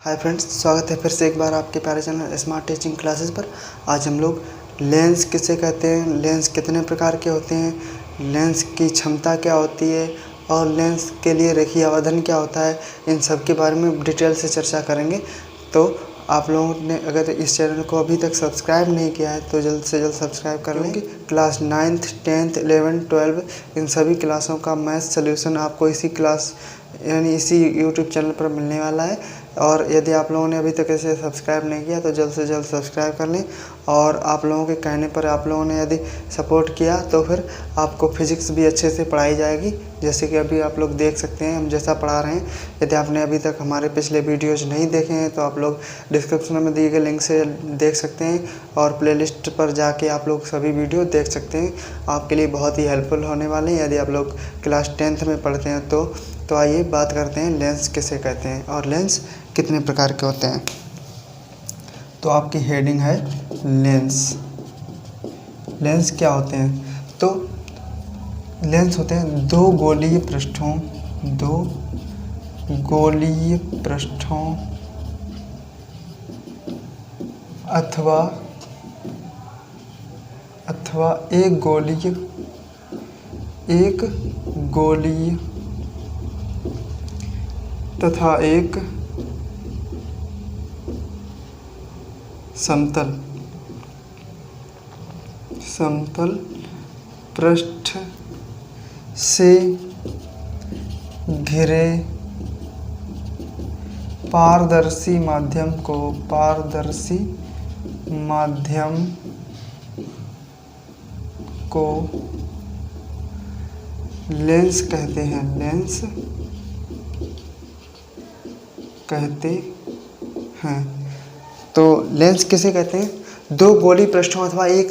Hi friends, स्वागत है फिर से एक बार आपके प्यारे चैनल स्मार्ट टीचिंग क्लासेस पर। आज हम लोग लेंस किसे कहते हैं, लेंस कितने प्रकार के होते हैं, लेंस की क्षमता क्या होती है और लेंस के लिए रेखीय आवर्धन क्या होता है, इन सब के बारे में डिटेल से चर्चा करेंगे। तो आप लोगों ने अगर इस चैनल को अभी तक सब्सक्राइब नहीं किया है तो जल्द से जल्द सब्सक्राइब कर लें। क्लास 9th 10th 11th 12 इन सभी क्लासों का मैथ सॉल्यूशन आपको इसी क्लास यानी इसी यूट्यूब चैनल पर मिलने वाला है। और यदि आप लोगों ने अभी तक इसे सब्सक्राइब नहीं किया तो जल्द से जल्द सब्सक्राइब कर लें। और आप लोगों के कहने पर आप लोगों ने यदि सपोर्ट किया तो फिर आपको फिज़िक्स भी अच्छे से पढ़ाई जाएगी, जैसे कि अभी आप लोग देख सकते हैं हम जैसा पढ़ा रहे हैं। यदि आपने अभी तक हमारे पिछले वीडियोज़ नहीं देखे हैं तो आप लोग डिस्क्रिप्शन में दिए गए लिंक से देख सकते हैं और प्लेलिस्ट पर जाके आप लोग सभी वीडियो देख सकते हैं। आपके लिए बहुत ही हेल्पफुल होने वाले हैं यदि आप लोग क्लास 10th में पढ़ते हैं तो आइए बात करते हैं लेंस किसे कहते हैं और लेंस कितने प्रकार के होते हैं। तो आपकी हेडिंग है लेंस। लेंस क्या होते हैं? तो लेंस होते हैं दो गोलीय पृष्ठों अथवा एक गोलीय तथा एक समतल पृष्ठ से घिरे पारदर्शी माध्यम को लेंस कहते हैं। तो लेंस किसे कहते हैं? दो गोली पृष्ठों अथवा एक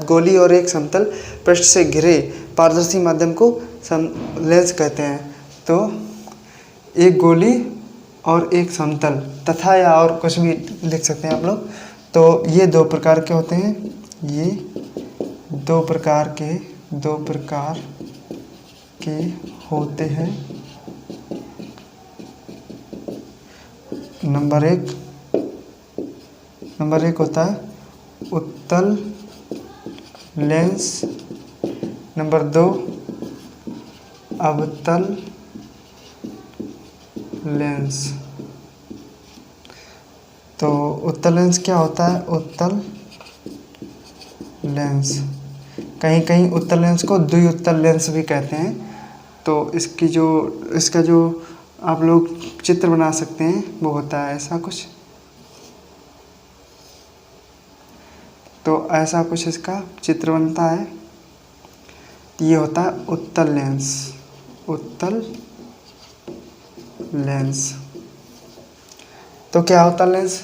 गोली और एक समतल पृष्ठ से घिरे पारदर्शी माध्यम को लेंस कहते हैं। तो एक गोली और एक समतल तथा या और कुछ भी लिख सकते हैं आप लोग। तो ये दो प्रकार के होते हैं। ये दो प्रकार के होते हैं। नंबर एक होता है उत्तल लेंस। नंबर 2 अवतल लेंस। तो उत्तल लेंस क्या होता है? उत्तल लेंस कहीं उत्तल लेंस को द्विउत्तल लेंस भी कहते हैं। तो इसका जो आप लोग चित्र बना सकते हैं वो होता है ऐसा कुछ। तो ऐसा कुछ इसका चित्र बनता है। ये होता है उत्तल लेंस। तो क्या होता है लेंस?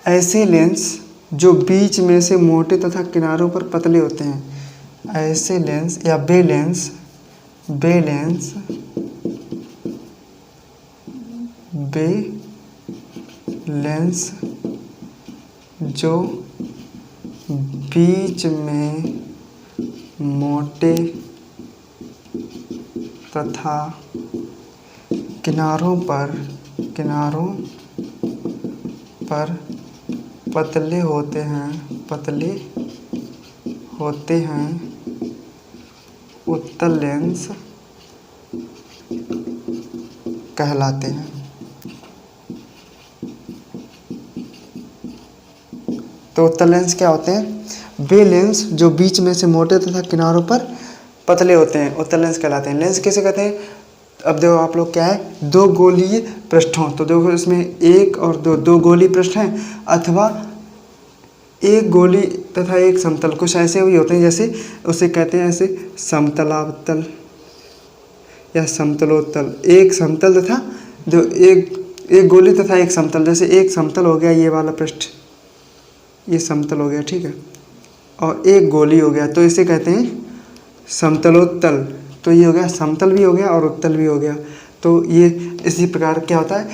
ऐसे लेंस जो बीच में से मोटे तथा किनारों पर पतले होते हैं। ऐसे लेंस या बे लेंस जो बीच में मोटे तथा किनारों पर पतले होते हैं उत्तल लेंस कहलाते हैं। तो उत्तल लेंस क्या होते हैं? वे लेंस जो बीच में से मोटे तथा किनारों पर पतले होते हैं उत्तल लेंस कहलाते हैं। लेंस किसे कहते हैं? अब देखो आप लोग क्या है, दो गोलीय पृष्ठों। तो देखो इसमें एक और दो गोलीय पृष्ठ हैं अथवा एक गोली तथा एक समतल। कुछ ऐसे भी होते हैं जैसे उसे कहते हैं ऐसे समतलावतल या समतलोत्तल। एक समतल तथा एक गोली तथा एक समतल। जैसे एक समतल हो गया ये वाला पृष्ठ, ये समतल हो गया, ठीक है, और एक गोली हो गया तो इसे कहते हैं समतलोत्तल। तो ये हो गया समतल भी हो गया और उत्तल भी हो गया। तो ये इसी प्रकार क्या होता है,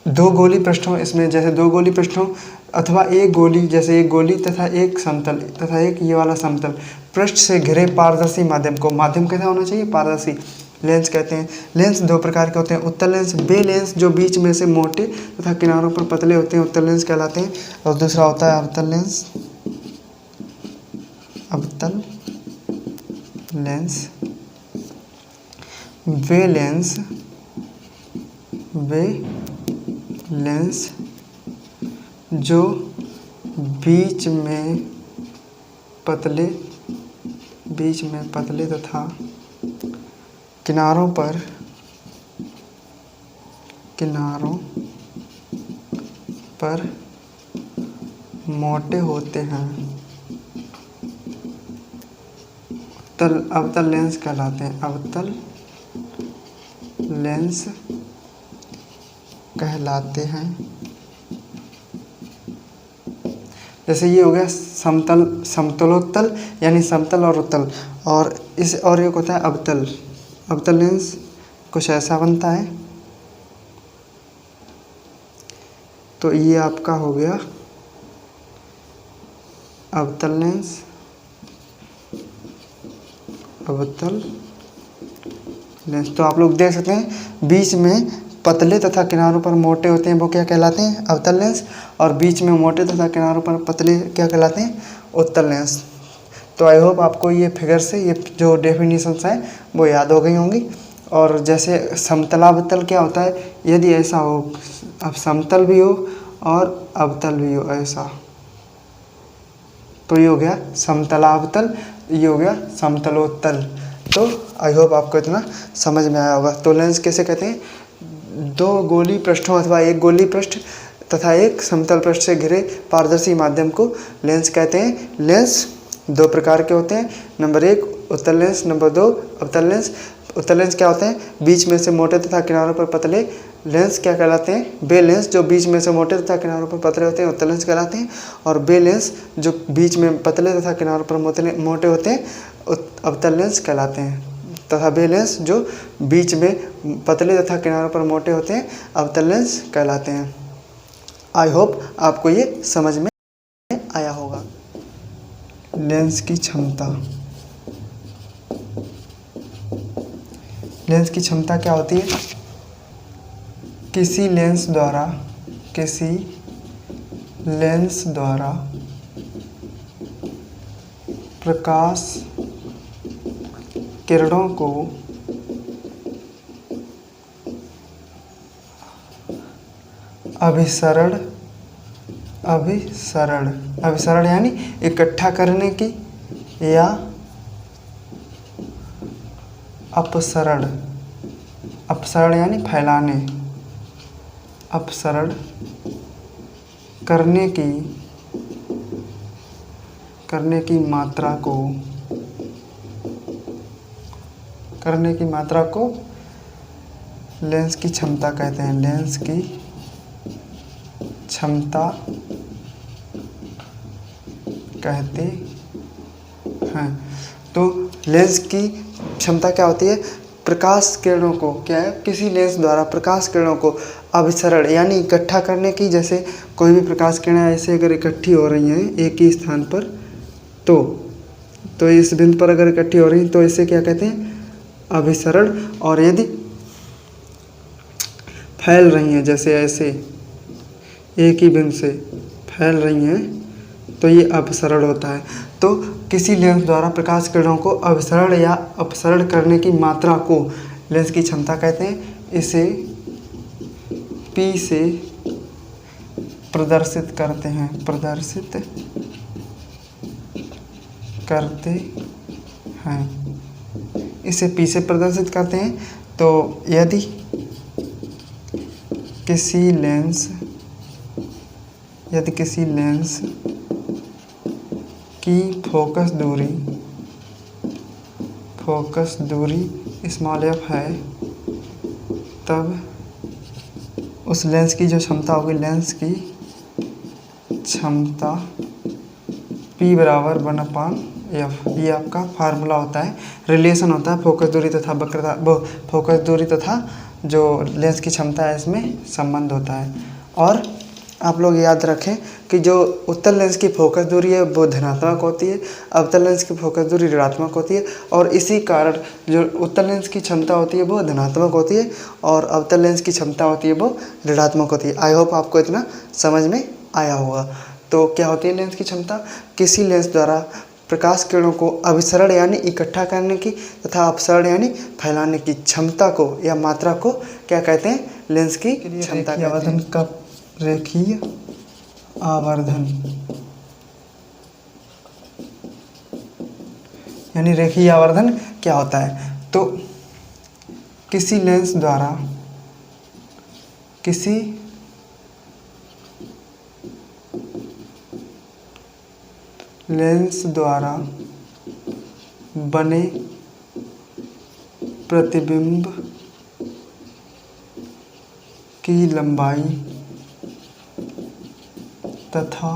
दो गोली पृष्ठों, इसमें जैसे दो गोली पृष्ठों अथवा एक गोली, जैसे एक गोली तथा एक समतल तथा एक ये वाला समतल पृष्ठ से घिरे पारदर्शी माध्यम को, माध्यम कैसा होना चाहिए? पारदर्शी। लेंस कहते हैं। लेंस दो प्रकार के होते हैं, उत्तल लेंस, बे लेंस जो बीच में से मोटे तथा किनारों पर पतले होते हैं, उत्तल लेंस कहलाते हैं। और दूसरा होता है अवतल लेंस। अवतल लेंस वे लेंस जो बीच में पतले तथा किनारों पर मोटे होते हैं, अवतल लेंस कहलाते हैं। अवतल लेंस कहलाते हैं। जैसे ये हो गया समतलोत्तल यानी समतल और उत्तल, और एक होता है अवतल। अवतल लेंस कुछ ऐसा बनता है। तो ये आपका हो गया अवतल लेंस। अवतल लेंस तो आप लोग देख सकते हैं बीच में पतले तथा किनारों पर मोटे होते हैं, वो क्या कहलाते हैं? अवतल लेंस। और बीच में मोटे तथा किनारों पर पतले क्या कहलाते हैं? उत्तल लेंस। तो आई होप आपको ये फिगर से ये जो डेफिनेशंस हैं वो याद हो गई होंगी। और जैसे समतलावतल क्या होता है, यदि ऐसा हो, अब समतल भी हो और अवतल भी हो ऐसा, तो ये हो गया समतलावतल, ये हो गया समतलोत्तल। तो आई होप आपको इतना समझ में आया होगा। तो लेंस कैसे कहते हैं? दो गोली पृष्ठों अथवा एक गोली पृष्ठ तथा एक समतल पृष्ठ से घिरे पारदर्शी माध्यम को लेंस कहते हैं। लेंस दो प्रकार के होते हैं, नंबर 1 उत्तल लेंस, नंबर 2 अवतल लेंस। उत्तल लेंस क्या होते हैं? बीच में से मोटे तथा किनारों पर पतले। लेंस क्या कहलाते हैं? बे लेंस जो बीच में से मोटे तथा किनारों पर पतले होते हैं, उत्तल लेंस कहलाते हैं। और बे लेंस जो बीच में पतले तथा किनारों पर मोटे होते हैं, अवतल लेंस कहलाते हैं। तथा बे लेंस जो बीच में पतले तथा किनारों पर मोटे होते हैं, अवतल लेंस कहलाते हैं। आई होप आपको ये समझ में आया होगा। लेंस की क्षमता। लेंस की क्षमता क्या होती है? किसी लेंस द्वारा प्रकाश किरणों को अभिसरण यानी इकट्ठा करने की, या अपसरण यानी फैलाने, अपसरण करने की मात्रा को लेंस की क्षमता कहते हैं। लेंस की क्षमता कहते हैं। तो लेंस की क्षमता क्या होती है? प्रकाश किरणों को, क्या है, किसी लेंस द्वारा प्रकाश किरणों को अभिसरण यानी इकट्ठा करने की। जैसे कोई भी प्रकाश किरणें ऐसे अगर इकट्ठी हो रही हैं एक ही स्थान पर, तो इस बिंदु पर अगर इकट्ठी हो रही हैं तो इसे क्या कहते हैं? अभिसरण। और यदि फैल रही हैं, जैसे ऐसे एक ही बिंदु से फैल रही हैं, तो ये अपसरण होता है। तो किसी लेंस द्वारा प्रकाश किरणों को अभिसरण या अपसरण करने की मात्रा को लेंस की क्षमता कहते हैं। इसे P से प्रदर्शित करते हैं, इसे P से प्रदर्शित करते हैं। तो यदि किसी लेंस की फोकस दूरी f है, तब उस लेंस की जो क्षमता होगी, लेंस की क्षमता P बराबर 1/f। ये आपका फार्मूला होता है, रिलेशन होता है फोकस दूरी तथा वक्रता, फोकस दूरी तथा जो लेंस की क्षमता है इसमें संबंध होता है। और आप लोग याद रखें कि जो उत्तल लेंस की फोकस दूरी है वो धनात्मक होती है, अवतल लेंस की फोकस दूरी ऋणात्मक होती है, और इसी कारण जो उत्तल लेंस की क्षमता होती है वो धनात्मक होती है और अवतल लेंस की क्षमता होती है वो ऋणात्मक होती है। आई होप आपको इतना समझ में आया होगा। तो क्या होती है लेंस की क्षमता? किसी लेंस द्वारा प्रकाश किरणों को अभिसरण यानी इकट्ठा करने की तथा अपसरण यानी फैलाने की क्षमता को या मात्रा को क्या कहते हैं? लेंस की क्षमता कहते हैं। रेखीय आवर्धन यानी रेखीय आवर्धन क्या होता है? तो किसी लेंस द्वारा बने प्रतिबिंब की लंबाई तथा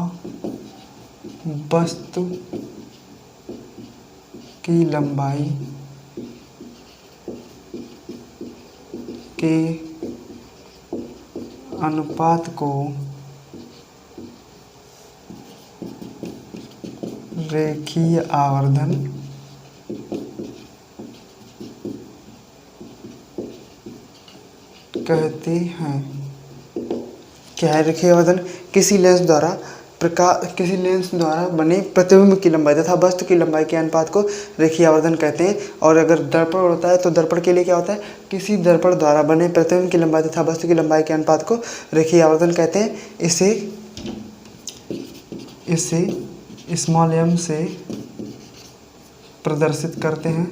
वस्तु की लंबाई के अनुपात को रेखीय आवर्धन कहते हैं। क्या है रेखीय आवर्धन? किसी लेंस द्वारा बने प्रतिबिंब की लंबाई तथा वस्तु की लंबाई के अनुपात को रेखीय आवर्धन कहते हैं। और अगर दर्पण होता है तो दर्पण के लिए क्या होता है? किसी दर्पण द्वारा बने प्रतिबिंब की लंबाई तथा वस्तु की लंबाई के अनुपात को रेखीय आवर्धन कहते हैं। इसे स्मॉल m से प्रदर्शित करते हैं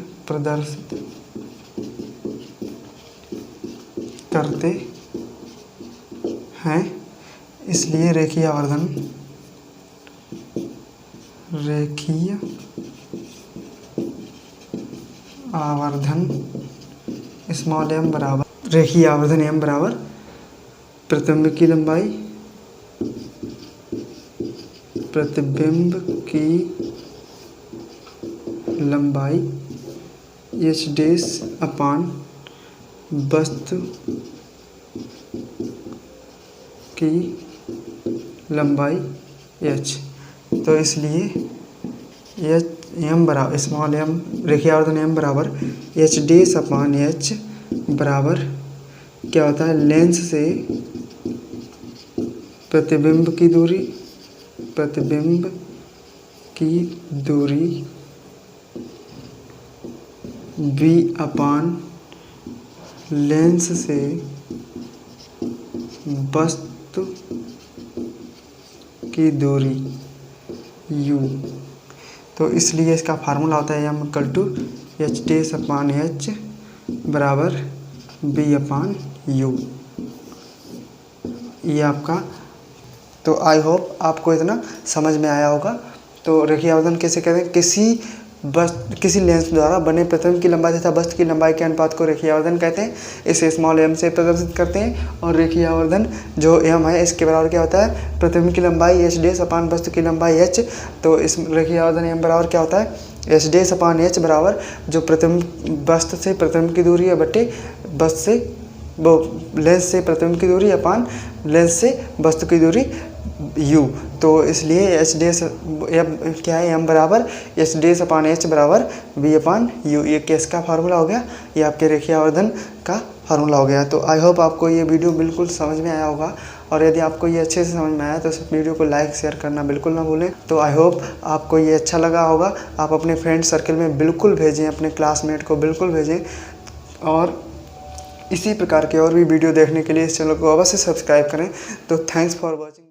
इसलिए रेखीय आवर्धन स्मॉल m बराबर रेखीय आवर्धन m बराबर प्रतिबिंब की लंबाई h डैश अपान वस्तु की लंबाई h। तो इसलिए m बराबर स्मॉल m रेखीय आवर्धन m बराबर h डैश अपान h बराबर क्या होता है? लेंस से प्रतिबिंब की दूरी v अपान लेंस से वस्तु की दूरी u। तो इसलिए इसका फार्मूला होता है m equal to h dash upon h बराबर v अपान u। ये आपका, तो आई होप आपको इतना समझ में आया होगा। तो रेखीय आवर्धन कैसे कहते हैं? किसी लेंस द्वारा बने प्रतिबिंब की लंबाई तथा वस्तु की लंबाई के अनुपात को रेखीय आवर्धन कहते हैं। इसे स्मॉल m से प्रदर्शित करते हैं। और रेखीय आवर्धन जो m है इसके बराबर क्या होता है? प्रतिबिंब की लंबाई h डैश अपान वस्तु की लंबाई h। तो इस रेखीय आवर्धन m बराबर क्या होता है? h डैश अपान h बराबर जो वस्तु से प्रतिबिंब की दूरी है बटे वस्तु से लेंस से प्रतिबिंब की दूरी अपान लेंस से वस्तु की दूरी u। तो इसलिए h डैश क्या है? m बराबर h डैश अपान h बराबर v अपान u। ये केस का फार्मूला हो गया, ये आपके रेखीय आवर्धन का फार्मूला हो गया। तो आई होप आपको ये वीडियो बिल्कुल समझ में आया होगा। और यदि आपको ये अच्छे से समझ में आया तो इस वीडियो को लाइक शेयर करना बिल्कुल ना भूलें। तो आई होप आपको ये अच्छा लगा होगा। आप अपने फ्रेंड सर्कल में बिल्कुल भेजें, अपने क्लासमेट को बिल्कुल भेजें। और इसी प्रकार के और भी वीडियो देखने के लिए इस चैनल को अवश्य सब्सक्राइब करें। तो थैंक्स फॉर वॉचिंग।